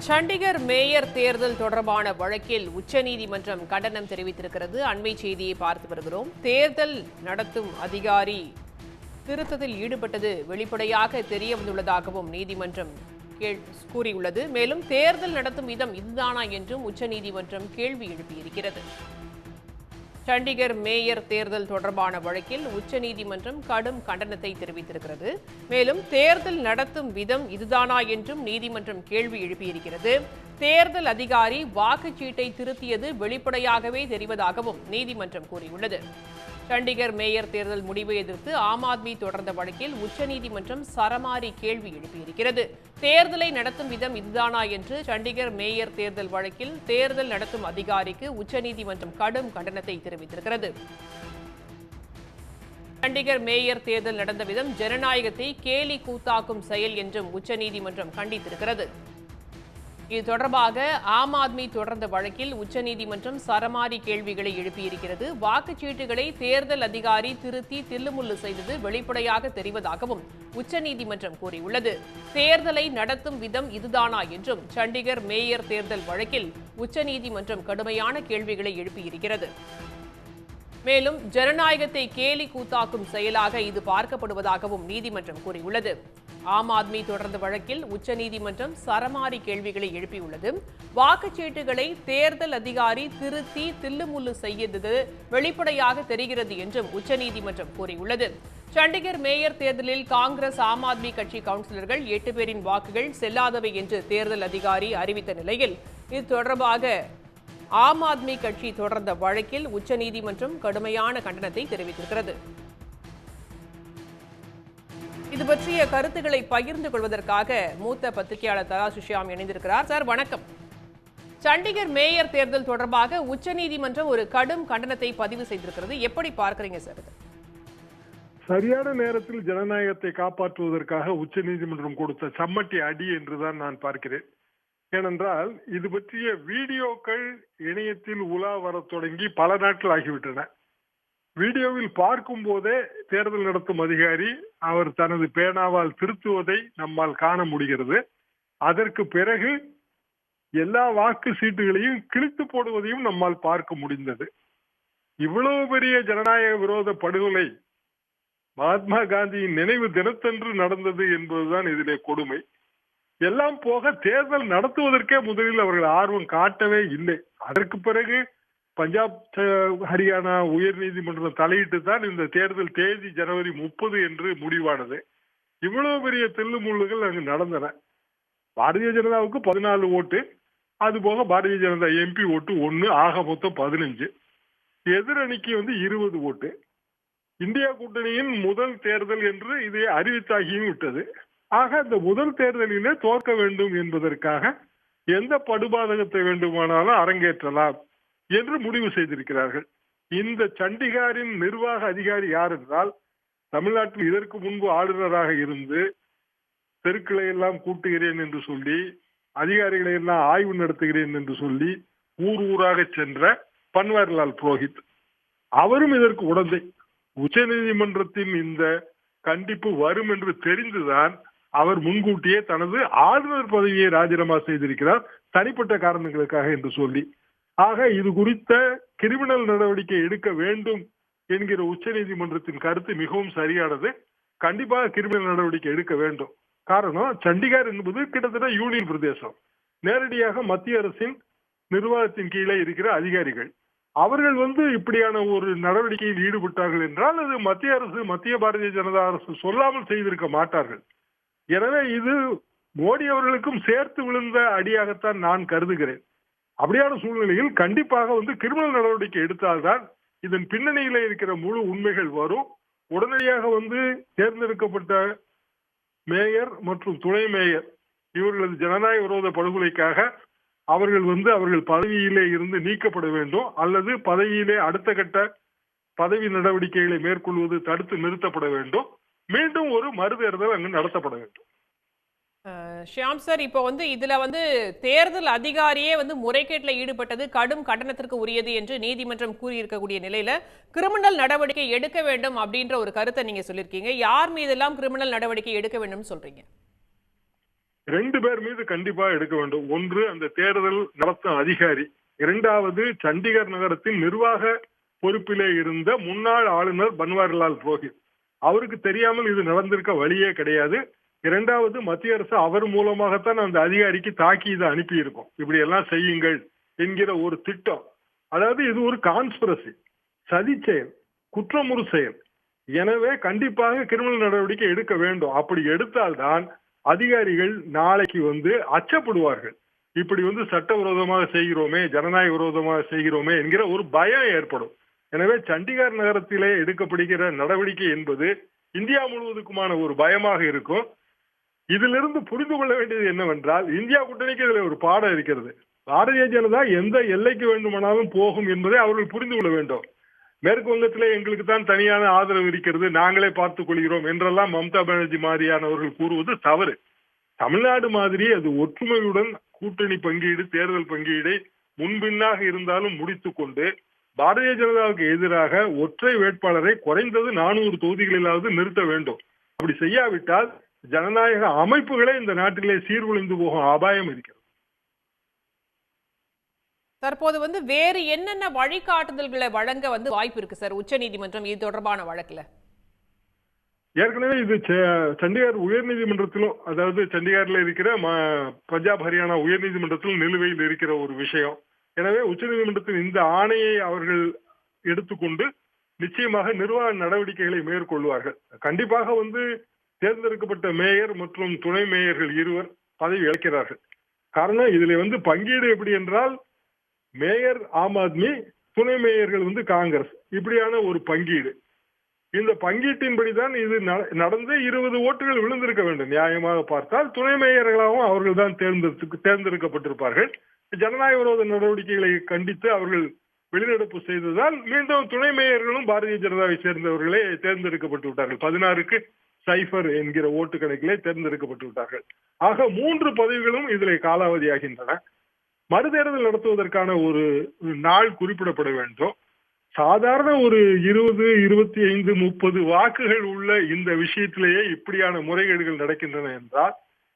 Chandigarh mayor தேர்தல் தொடர்பான வழக்கில் உச்சநீதிமன்றம் கண்டனம் தெரிவித்திருக்கிறது. அண்மை செய்தியை பார்த்து வருகிறோம். தேர்தல் நடத்தும் அதிகாரி திருத்தத்தில் ஈடுபட்டது வெளிப்படையாக தெரிய வந்துள்ளதாகவும் நீதிமன்றம் கூறியுள்ளது. மேலும் தேர்தல் நடத்தும் விதம் இதுதானா என்றும் உச்சநீதிமன்றம் கேள்வி எழுப்பியிருக்கிறது. சண்டிகர் மேயர் தேர்தல் தொடர்பான வழக்கில் உச்சநீதிமன்றம் கடும் கண்டனத்தை தெரிவித்திருக்கிறது. மேலும் தேர்தல் நடத்தும் விதம் இதுதானா என்றும் நீதிமன்றம் கேள்வி எழுப்பியிருக்கிறது. தேர்தல் அதிகாரி வாக்குச்சீட்டை திருத்தியது வெளிப்படையாகவே தெரிவதாகவும் நீதிமன்றம் கூறியுள்ளது. சண்டிகர் மேயர் தேர்தல் முடிவை எதிர்த்து ஆம் ஆத்மி தொடர்ந்த வழக்கில் உச்சநீதிமன்றம் சரமாரி கேள்வி எழுப்பியிருக்கிறது. தேர்தலை நடத்தும் விதம் இதுதானா என்று சண்டிகர் மேயர் தேர்தல் வழக்கில் தேர்தல் நடத்தும் அதிகாரிக்கு உச்சநீதிமன்றம் கடும் கண்டனத்தை தெரிவித்திருக்கிறது. சண்டிகர் மேயர் தேர்தல் நடந்த விதம் ஜனநாயகத்தை கேலி கூத்தாக்கும் செயல் என்றும் உச்சநீதிமன்றம் கண்டித்திருக்கிறது. இது தொடர்பாக ஆம் ஆத்மி தொடர்ந்த வழக்கில் உச்சநீதிமன்றம் சரமாரி கேள்விகளை எழுப்பியிருக்கிறது. வாக்குச்சீட்டுகளை தேர்தல் அதிகாரி திருத்தி தில்லுமுல்லு செய்தது வெளிப்படையாக தெரிவதாகவும் உச்சநீதிமன்றம் கூறியுள்ளது. தேர்தலை நடத்தும் விதம் இதுதானா என்றும் சண்டிகர் மேயர் தேர்தல் வழக்கில் உச்சநீதிமன்றம் கடுமையான கேள்விகளை எழுப்பியிருக்கிறது. மேலும் ஜனநாயகத்தை கேலி கூத்தாக்கும் செயலாக இது பார்க்கப்படுவதாகவும் நீதிமன்றம் கூறியுள்ளது. ஆம் ஆத்மி தொடர்ந்த வழக்கில் உச்சநீதிமன்றம் சரமாரி கேள்விகளை எழுப்பியுள்ளது. வாக்குச்சீட்டுகளை தேர்தல் அதிகாரி திருத்தி தில்லுமுல்லு செய்தது வெளிப்படையாக தெரிகிறது என்றும் உச்சநீதிமன்றம் கூறியுள்ளது. சண்டிகர் மேயர் தேர்தலில் காங்கிரஸ் ஆம் ஆத்மி கட்சி கவுன்சிலர்கள் 8 பேரின் வாக்குகள் செல்லாதவை என்று தேர்தல் அதிகாரி அறிவித்த நிலையில் இது தொடர்பாக ஆம் ஆத்மி கட்சி தொடர்ந்த வழக்கில் உச்சநீதிமன்றம் கடுமையான கண்டனத்தை தெரிவித்திருக்கிறது. இது பற்றிய கருத்துக்களை பகிர்ந்து கொள்வதற்காக மூத்த பத்திரிகையாளர் தராசு ஷியாம் இணைந்திருக்கிறார். சார் வணக்கம். சண்டிகர் மேயர் தேர்தல் தொடர்பாக உச்சநீதிமன்றம் ஒரு கடும் கண்டனத்தை பதிவு செய்திருக்கிறது. எப்படி பார்க்கறீங்க சார்? சரியான நேரத்தில் ஜனநாயகத்தை காப்பாற்றுவதற்காக உச்சநீதிமன்றம் கொடுத்த சம்மட்டி அடி என்றுதான் நான் பார்க்கிறேன். ஏனென்றால் இது பற்றிய வீடியோக்கள் இணையத்தில் உலா வர தொடங்கி பல நாட்கள் ஆகிவிட்டன. வீடியோவில் பார்க்கும் போதே தேர்தல் நடத்தும் அதிகாரி அவர் தனது பேனாவால் திருத்துவதை நம்மால் காண முடிகிறது. அதற்கு பிறகு எல்லா வாக்கு சீட்டுகளையும் கிழித்து போடுவதையும் நம்மால் பார்க்க முடிந்தது. இவ்வளவு பெரிய ஜனநாயக விரோத படுகொலை மகாத்மா காந்தியின் நினைவு தினத்தன்று நடந்தது என்பதுதான் இதிலே கொடுமை. எல்லாம் போக தேர்தல் நடத்துவதற்கே முதலில் அவர்கள் ஆர்வம் காட்டவே இல்லை. அதற்கு பிறகு பஞ்சாப், ஹரியானா உயர் நீதிமன்றம் தலையிட்டு தான் இந்த தேர்தல் தேதி ஜனவரி 30 என்று முடிவானது. இவ்வளவு பெரிய தில்லுமுள்ளுகள் அங்கு நடந்தன. பாரதிய ஜனதாவுக்கு 14 ஓட்டு, அது போக பாரதிய ஜனதா எம்பி ஓட்டு 1, ஆக மொத்தம் 15. எதிரணிக்கு 20 ஓட்டு. இந்தியா கூட்டணியின் முதல் தேர்தல் என்று இதை அறிவித்தாகியும் விட்டது. ஆக இந்த முதல் தேர்தலிலே தோற்க வேண்டும் என்பதற்காக எந்த படுபாதகத்தை வேண்டுமானாலும் அரங்கேற்றலாம் என்று முடிவு செய்திருக்கிறார்கள். இந்த சண்டிகாரின் நிர்வாக அதிகாரி யார் என்றால், தமிழ்நாட்டில் இதற்கு முன்பு ஆளுநராக இருந்து தெருக்களை எல்லாம் கூட்டுகிறேன் என்று சொல்லி, அதிகாரிகளை எல்லாம் ஆய்வு நடத்துகிறேன் என்று சொல்லி ஊர் ஊராக சென்ற பன்வாரிலால் புரோஹித் அவரும் இதற்கு உடந்தை. உச்சநீதிமன்றத்தின் இந்த கண்டிப்பு வரும் என்று தெரிந்துதான் அவர் முன்கூட்டியே தனது ஆளுநர் பதவியை ராஜினாமா செய்திருக்கிறார், தனிப்பட்ட காரணங்களுக்காக என்று சொல்லி. ஆக இது குறித்த கிரிமினல் நடவடிக்கை எடுக்க வேண்டும் என்கிற உச்சநீதிமன்றத்தின் கருத்து மிகவும் சரியானது. கண்டிப்பாக கிரிமினல் நடவடிக்கை எடுக்க வேண்டும். காரணம், சண்டிகர் என்பது கிட்டத்தட்ட யூனியன் பிரதேசம். நேரடியாக மத்திய அரசின் நிர்வாகத்தின் கீழே இருக்கிற அதிகாரிகள். அவர்கள் இப்படியான ஒரு நடவடிக்கையில் ஈடுபட்டார்கள் என்றால் அது மத்திய அரசு, மத்திய பாரதிய ஜனதா அரசு சொல்லாமல் செய்திருக்க மாட்டார்கள். எனவே இது மோடி அவர்களுக்கும் சேர்த்து விழுந்த அடியாகத்தான் நான் கருதுகிறேன். அப்படியான சூழ்நிலையில் கண்டிப்பாக கிரிமினல் நடவடிக்கை எடுத்தால்தான் இதன் பின்னணியில இருக்கிற முழு உண்மைகள் வரும். உடனடியாக தேர்ந்தெடுக்கப்பட்ட மேயர் மற்றும் துணை மேயர் இவர்களது ஜனநாயக விரோத படுகொலைக்காக அவர்கள் அவர்கள் பதவியிலே இருந்து நீக்கப்பட வேண்டும், அல்லது பதவியிலே அடுத்த கட்ட பதவி நடவடிக்கைகளை மேற்கொள்வது தடுத்து நிறுத்தப்பட வேண்டும். மீண்டும் ஒரு மறுதேர்தல் அங்கு நடத்தப்பட வேண்டும். ஷியாம் சார், இப்போ இதுல தேர்தல் அதிகாரியே முறைகேட்டில் ஈடுபட்டது கடும் கண்டனத்திற்கு உரியது என்று நீதிமன்றம் கூறியிருக்கக்கூடிய நிலையில கிரிமினல் நடவடிக்கை எடுக்க வேண்டும் அப்படின்ற ஒரு கருத்தை நீங்க சொல்லியிருக்கீங்க. யார் மீதெல்லாம் கிரிமினல் நடவடிக்கை எடுக்க வேண்டும் சொல்றீங்க? 2 பேர் மீது கண்டிப்பா எடுக்க வேண்டும். ஒன்று அந்த தேர்தல் நடத்தும் அதிகாரி, இரண்டாவது சண்டிகர் நகரத்தின் நிர்வாக பொறுப்பிலே இருந்த முன்னாள் ஆளுநர் பன்வாரிலால் புரோஹித். அவருக்கு தெரியாமல் இது நடந்திருக்க வழியே கிடையாது. இரண்டாவது மத்திய அரசு அவர் மூலமாகத்தான் அந்த அதிகாரிக்கு தாக்கீது அனுப்பி இருக்கும், இப்படி எல்லாம் செய்யுங்கள் என்கிற ஒரு திட்டம். அதாவது இது ஒரு கான்ஸ்பிரசி, சதி செயல், குற்றமுறு செயல். எனவே கண்டிப்பாக கிரிமினல் நடவடிக்கை எடுக்க வேண்டும். அப்படி எடுத்தால்தான் அதிகாரிகள் நாளைக்கு அச்சப்படுவார்கள். இப்படி சட்டவிரோதமாக செய்கிறோமே, ஜனநாயக விரோதமாக செய்கிறோமே என்கிற ஒரு பயம் ஏற்படும். எனவே சண்டிகர் நகரத்திலே எடுக்கப்படுகிற நடவடிக்கை என்பது இந்தியா முழுவதுக்குமான ஒரு பயமாக இருக்கும். இதிலிருந்து புரிந்து கொள்ள வேண்டியது என்னவென்றால், இந்தியா கூட்டணிக்கு இதுல ஒரு பாடம் இருக்கிறது. பாரதிய ஜனதா எந்த எல்லைக்கு வேண்டுமானாலும் போகும் என்பதை அவர்கள் புரிந்து கொள்ள வேண்டும். மேற்கு வங்கத்திலே எங்களுக்கு தான் தனியான ஆதரவு இருக்கிறது, நாங்களே பார்த்துக் கொள்கிறோம் என்றெல்லாம் மம்தா பானர்ஜி மாதிரியானவர்கள் கூறுவது தவறு. தமிழ்நாடு மாதிரி அது ஒற்றுமையுடன் கூட்டணி பங்கீடு, தேர்தல் பங்கீடை முன்பின்னாக இருந்தாலும் முடித்துக் கொண்டு பாரதிய ஜனதாவுக்கு எதிராக ஒற்றை வேட்பாளரை குறைந்தது 400 தொகுதிகளிலாவது நிறுத்த வேண்டும். அப்படி செய்யாவிட்டால் ஜனநாயக அமைப்புகளே இந்த நாட்டிலே சீர்குலைந்து போகும் அபாயம் இருக்கிறது. தற்போது வேறு என்னென்ன வழிகாட்டுதல்களை வழங்க வாய்ப்பு இருக்கு சார் உச்சநீதிமன்றம் இது தொடர்பான வழக்குல? ஏற்கனவே இது சண்டிகர் உயர்நீதிமன்றத்திலும், அதாவது சண்டிகர்ல இருக்கிற பஞ்சாப் ஹரியானா உயர்நீதிமன்றத்திலும் நிலுவையில் இருக்கிற ஒரு விஷயம். எனவே உச்சநீதிமன்றத்தின் இந்த ஆணையை அவர்கள் எடுத்துக்கொண்டு நிச்சயமாக நிர்வாக நடவடிக்கைகளை மேற்கொள்வார்கள். கண்டிப்பாக தேர்ந்தெடுக்கப்பட்ட மேயர் மற்றும் துணை மேயர்கள் இருவர் பதவி இழக்கிறார்கள். காரணம் இதுல பங்கீடு எப்படி என்றால், மேயர் ஆம் ஆத்மி, துணை மேயர்கள் காங்கிரஸ், இப்படியான ஒரு பங்கீடு. இந்த பங்கீட்டின்படிதான் இது நடந்து 20 ஓட்டுகள் விழுந்திருக்க வேண்டும். நியாயமாக பார்த்தால் துணை மேயர்களாகவும் அவர்கள் தான் தேர்ந்தெடுக்கப்பட்டிருப்பார்கள். ஜனநாயக விரோத நடவடிக்கைகளை கண்டித்து அவர்கள் வெளிநடப்பு செய்ததால் மீண்டும் துணை மேயர்களும் பாரதிய ஜனதாவை சேர்ந்தவர்களே தேர்ந்தெடுக்கப்பட்டு விட்டார்கள். 16-0 என்கிற ஓட்டு கணக்கிலே தேர்ந்தெடுக்கப்பட்டு விட்டார்கள். ஆக 3 பதவிகளும் இதிலே காலாவதியாகின்றன. மறுதேர்தல் நடத்துவதற்கான ஒரு நாள் குறிப்பிடப்பட வேண்டும். சாதாரண ஒரு 20, 25, 30 வாக்குகள் உள்ள இந்த விஷயத்திலேயே இப்படியான முறைகேடுகள் நடக்கின்றன என்றால்,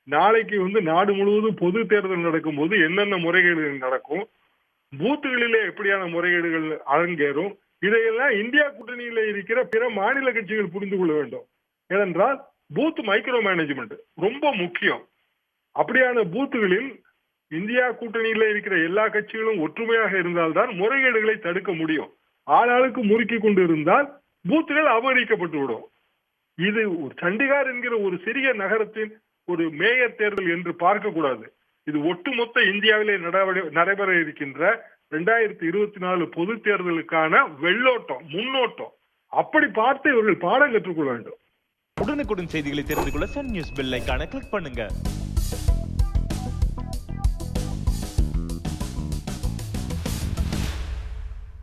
நாளைக்கு நாடு முழுவதும் பொது தேர்தல் நடக்கும் போது என்னென்ன முறைகேடுகள் நடக்கும், பூத்துகளிலே எப்படியான முறைகேடுகள் அரங்கேறும், இதையெல்லாம் இந்தியா கூட்டணியில இருக்கிற பிற மாநில கட்சிகள் புரிந்து கொள்ள வேண்டும். ஏனென்றால் பூத் மைக்ரோ மேனேஜ்மெண்ட் ரொம்ப முக்கியம். அப்படியான பூத்துகளில் இந்தியா கூட்டணியில இருக்கிற எல்லா கட்சிகளும் ஒற்றுமையாக இருந்தால்தான் முறைகேடுகளை தடுக்க முடியும். ஆளாளுக்கு முறுக்கி கொண்டு இருந்தால் பூத்துகள் அபகரிக்கப்பட்டு விடும். இது சண்டிகர் என்கிற ஒரு சிறிய நகரத்தின் ஒரு மேயர் தேர்தல் என்று பார்க்க கூடாது. இது ஒட்டுமொத்த இந்தியாவிலே நடைபெற இருக்கின்ற 2024 பொது தேர்தலுக்கான வெள்ளோட்டம், முன்னோட்டம். அப்படி பார்த்து இவர்கள் பாடம் கற்றுக்கொள்ள வேண்டும். உடனுக்குடன் செய்திகளை தெரிந்து கொள்ள சன் நியூஸ் பெல் ஐகானை கிளிக் பண்ணுங்க.